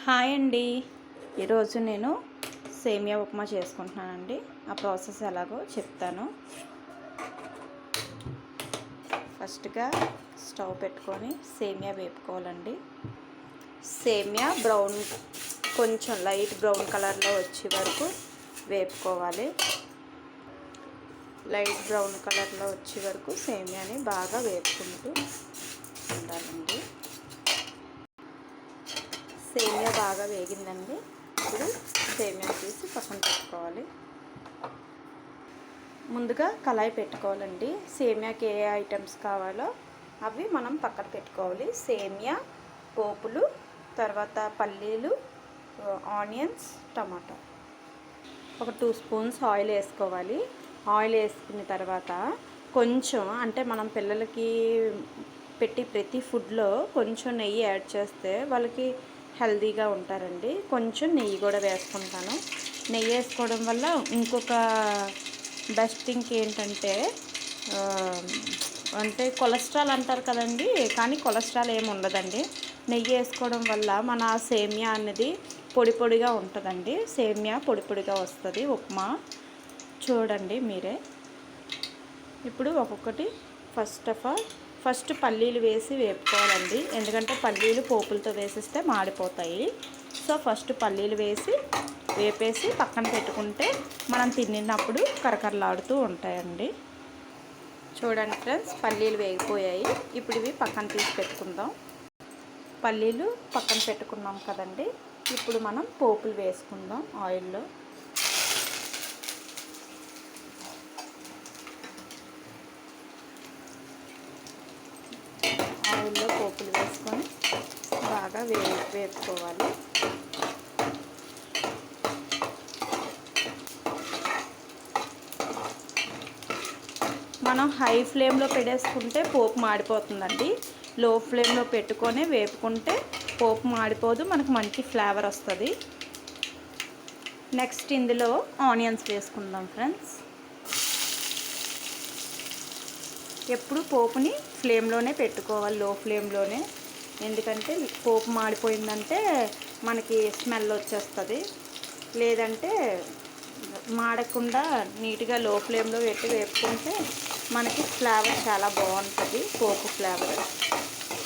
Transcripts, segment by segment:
Hi అండి. ఈరోజు నేను సేమియా ఉప్మా చేసుకుంటున్నానండి. ఆ ప్రాసెస్ ఎలాగో చెప్తాను. ఫస్ట్గా స్టవ్ పెట్టుకొని సేమియా వేపుకోవాలండి. సేమియా కొంచెం లైట్ బ్రౌన్ కలర్లో వచ్చే వరకు వేపుకోవాలి. లైట్ బ్రౌన్ కలర్లో వచ్చే వరకు సేమియాని బాగా వేపుకుంటూ ఉండాలండి. సేమియా బాగా వేగిందండి. ఇప్పుడు సేమియా తీసి పక్కన పెట్టుకోవాలి. ముందుగా కళాయి పెట్టుకోవాలండి. సేమియాకి ఏ ఐటమ్స్ కావాలో అవి మనం పక్కన పెట్టుకోవాలి. సేమియా, పోపులు, తర్వాత పల్లీలు, ఆనియన్స్, టమాటా. ఒక 2 స్పూన్స్ ఆయిల్ వేసుకోవాలి. ఆయిల్ వేసుకున్న తర్వాత కొంచెం అంటే మనం పిల్లలకి పెట్టి ప్రతి ఫుడ్లో కొంచెం నెయ్యి యాడ్ చేస్తే వాళ్ళకి హెల్తీగా ఉంటారండి. కొంచెం నెయ్యి కూడా వేసుకుంటాను. నెయ్యి వేసుకోవడం వల్ల ఇంకొక బెస్ట్ థింగ్ ఏంటంటే అంటే కొలెస్ట్రాల్ అంటారు కదండి, కానీ కొలెస్ట్రాల్ ఏమి ఉండదండి. నెయ్యి వేసుకోవడం వల్ల మన సేమియా అనేది పొడి పొడిగా ఉంటుందండి. సేమియా పొడి పొడిగా వస్తుంది ఉప్మా. చూడండి మీరే. ఇప్పుడు ఒక్కొక్కటి ఫస్ట్ పల్లీలు వేసి వేపుకోవాలండి. ఎందుకంటే పల్లీలు పోపులతో వేసిస్తే మాడిపోతాయి. సో ఫస్ట్ పల్లీలు వేసి వేపేసి పక్కన పెట్టుకుంటే మనం తిన్నప్పుడు కరకరలాడుతూ ఉంటాయండి. చూడండి ఫ్రెండ్స్, పల్లీలు వేగిపోయాయి. ఇప్పుడు ఇవి పక్కన తీసి పెట్టుకుందాం. పల్లీలు పక్కన పెట్టుకున్నాం కదండి. ఇప్పుడు మనం పోపులు వేసుకుందాం. ఆయిల్లో పోపులు వేసుకొని బాగా వేపుకోవాలి. మనం హై ఫ్లేమ్లో పెట్టేసుకుంటే పోపు మాడిపోతుందండి. లో ఫ్లేమ్లో పెట్టుకొని వేపుకుంటే పోపు మాడిపోదు, మనకు మంచి ఫ్లేవర్ వస్తుంది. నెక్స్ట్ ఇందులో ఆనియన్స్ వేసుకుందాం ఫ్రెండ్స్. ఎప్పుడు పోపుని ఫ్లేమ్లోనే పెట్టుకోవాలి, లో ఫ్లేమ్లోనే. ఎందుకంటే పోపు మాడిపోయిందంటే మనకి స్మెల్ వచ్చేస్తుంది. లేదంటే మాడకుండా నీట్గా లో ఫ్లేమ్లో పెట్టి వేపుకుంటే మనకి ఫ్లేవర్ చాలా బాగుంటుంది, పోపు ఫ్లేవర్.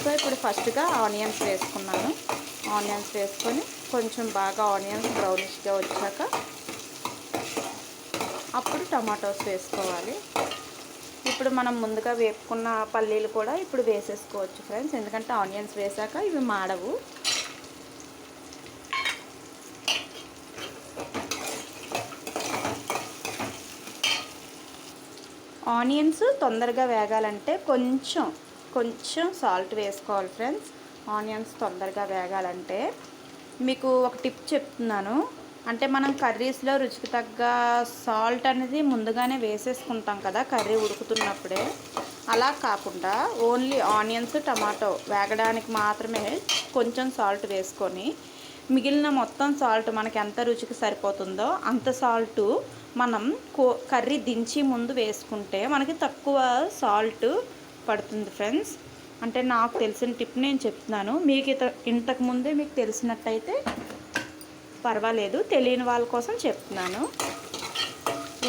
సో ఇప్పుడు ఫస్ట్గా ఆనియన్స్ వేసుకున్నాను. ఆనియన్స్ వేసుకొని కొంచెం బాగా ఆనియన్స్ బ్రౌనిష్గా వచ్చాక అప్పుడు టమాటోస్ వేసుకోవాలి. ఇప్పుడు మనం ముందుగా వేపుకున్న పల్లీలు కూడా ఇప్పుడు వేసేసుకోవచ్చు ఫ్రెండ్స్. ఎందుకంటే ఆనియన్స్ వేసాక ఇవి మాడవు. ఆనియన్స్ తొందరగా వేగాలంటే కొంచెం సాల్ట్ వేసుకోవాలి ఫ్రెండ్స్. ఆనియన్స్ తొందరగా వేగాలంటే మీకు ఒక టిప్ చెప్తున్నాను. అంటే మనం కర్రీస్లో రుచికి తగ్గ సాల్ట్ అనేది ముందుగానే వేసేసుకుంటాం కదా కర్రీ ఉడుకుతున్నప్పుడే. అలా కాకుండా ఓన్లీ ఆనియన్స్, టమాటో వేగడానికి మాత్రమే కొంచెం సాల్ట్ వేసుకొని మిగిలిన మొత్తం సాల్ట్ మనకి ఎంత రుచికి సరిపోతుందో అంత సాల్ట్ మనం కర్రీ దించి ముందు వేసుకుంటే మనకి తక్కువ సాల్ట్ పడుతుంది ఫ్రెండ్స్. అంటే నాకు తెలిసిన టిప్ నేను చెప్తున్నాను. మీకు ఇంతకుముందే మీకు తెలిసినట్టయితే పర్వాలేదు, తెలియని వాళ్ళ కోసం చెప్తున్నాను.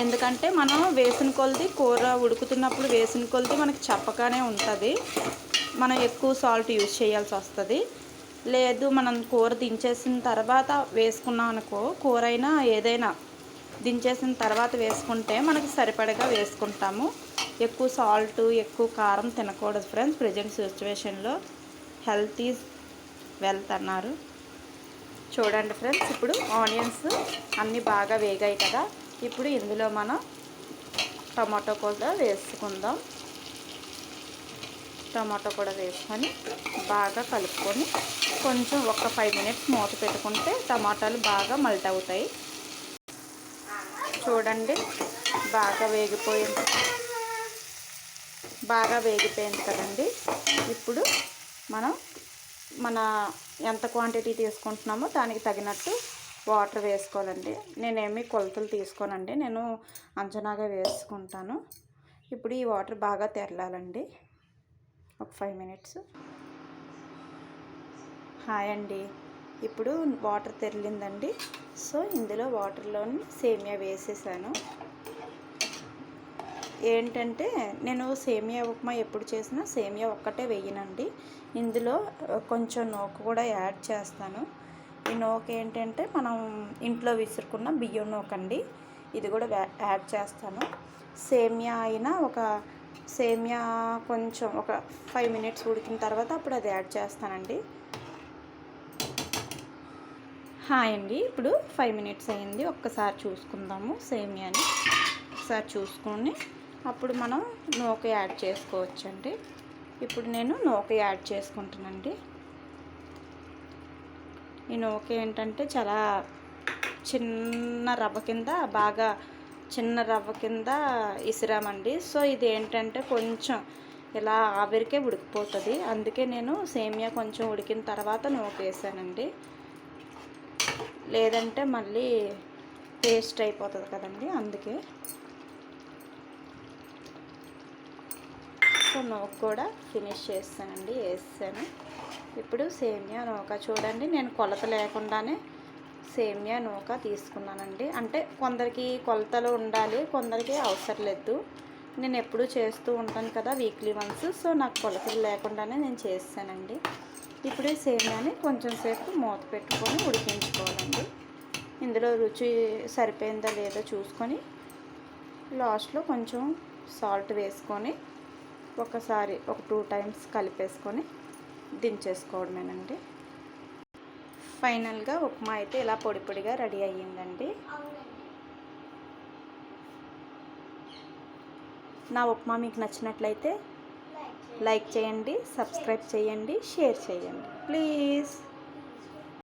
ఎందుకంటే మనం వేసిన కొలది కూర ఉడుకుతున్నప్పుడు వేసిన కొలది మనకి చప్పగానే ఉంటుంది. మనం ఎక్కువ సాల్ట్ యూజ్ చేయాల్సి వస్తుంది. లేదు మనం కూర దించేసిన తర్వాత వేసుకున్నాం అనుకో, కూర అయినా ఏదైనా దించేసిన తర్వాత వేసుకుంటే మనకి సరిపడగా వేసుకుంటాము. ఎక్కువ సాల్ట్, ఎక్కువ కారం తినకూడదు ఫ్రెండ్స్. ప్రజెంట్ సిచ్యువేషన్లో హెల్త్ ఈజ్ వెల్త్ అన్నారు. చూడండి ఫ్రెండ్స్, ఇప్పుడు ఆనియన్స్ అన్నీ బాగా వేగాయి కదా. ఇప్పుడు ఇందులో మనం టమాటో కూడా వేసుకుందాం. టమాటో కూడా వేసుకొని బాగా కలుపుకొని కొంచెం ఒక 5 మినిట్స్ మూత పెట్టుకుంటే టమాటాలు బాగా మల్ట్ అవుతాయి. చూడండి, బాగా వేగిపోయింది కదండి. ఇప్పుడు మన ఎంత క్వాంటిటీ తీసుకుంటున్నామో దానికి తగినట్టు వాటర్ వేసుకోవాలండి. నేనేమి కొలతలు తీసుకోనండి, నేను అంచనాగా వేసుకుంటాను. ఇప్పుడు ఈ వాటర్ బాగా తెరలాలండి ఒక 5 మినిట్స్. హాయ్ అండి. ఇప్పుడు వాటర్ తెరిలిందండి. సో ఇందులో వాటర్లోని సేమియా వేసేసాను. ఏంటంటే నేను సేమియా ఉప్మా ఎప్పుడు చేసినా సేమియా ఒక్కటే వేయనండి. ఇందులో కొంచెం నూక కూడా యాడ్ చేస్తాను. ఈ నూక ఏంటంటే మనం ఇంట్లో విసురుకున్న బియ్యం నూక అండి. ఇది కూడా యాడ్ చేస్తాను. సేమియా అయినా సేమియా కొంచెం ఒక 5 మినిట్స్ ఉడికిన తర్వాత అప్పుడు అది యాడ్ చేస్తానండి. హాయ్ అండి, ఇప్పుడు 5 మినిట్స్ అయింది. ఒక్కసారి చూసుకుందాము సేమియాని. ఒకసారి చూసుకొని అప్పుడు మనం నూక యాడ్ చేసుకోవచ్చండి. ఇప్పుడు నేను నూక యాడ్ చేసుకుంటానండి. ఈ నూక ఏంటంటే చాలా చిన్న రవ్వ కింద ఇసిరామండి. సో ఇది ఏంటంటే కొంచెం ఇలా ఆవిరికే ఉడికిపోతుంది. అందుకే నేను సేమియా కొంచెం ఉడికిన తర్వాత నూక వేసానండి. లేదంటే మళ్ళీ పేస్ట్ అయిపోతుంది కదండి, అందుకే. సో నూక కూడా ఫినిష్ చేస్తానండి, వేసాను. ఇప్పుడు సేమియా నూక చూడండి, నేను కొలత లేకుండానే సేమియా నూక తీసుకున్నానండి. అంటే కొందరికి కొలతలు ఉండాలి, కొందరికి అవసరం లేదు. నేను ఎప్పుడూ చేస్తూ ఉంటాను కదా వీక్లీ వన్స్. సో నాకు కొలతలు లేకుండానే నేను చేస్తానండి. ఇప్పుడు ఈ సేమియాని కొంచెం సేపు మూత పెట్టుకొని ఉడికించుకోవాలండి. ఇందులో రుచి సరిపోయిందో లేదో చూసుకొని లాస్ట్లో కొంచెం సాల్ట్ వేసుకొని ఒకసారి ఒక 2 టైమ్స్ కలిపేసుకొని దించేసుకోవడమేనండి. ఫైనల్గా ఉప్మా అయితే ఇలా పొడి పొడిగా రెడీ అయ్యిందండి. నా ఉప్మా మీకు నచ్చినట్లయితే లైక్ చేయండి, సబ్స్క్రైబ్ చేయండి, షేర్ చేయండి ప్లీజ్.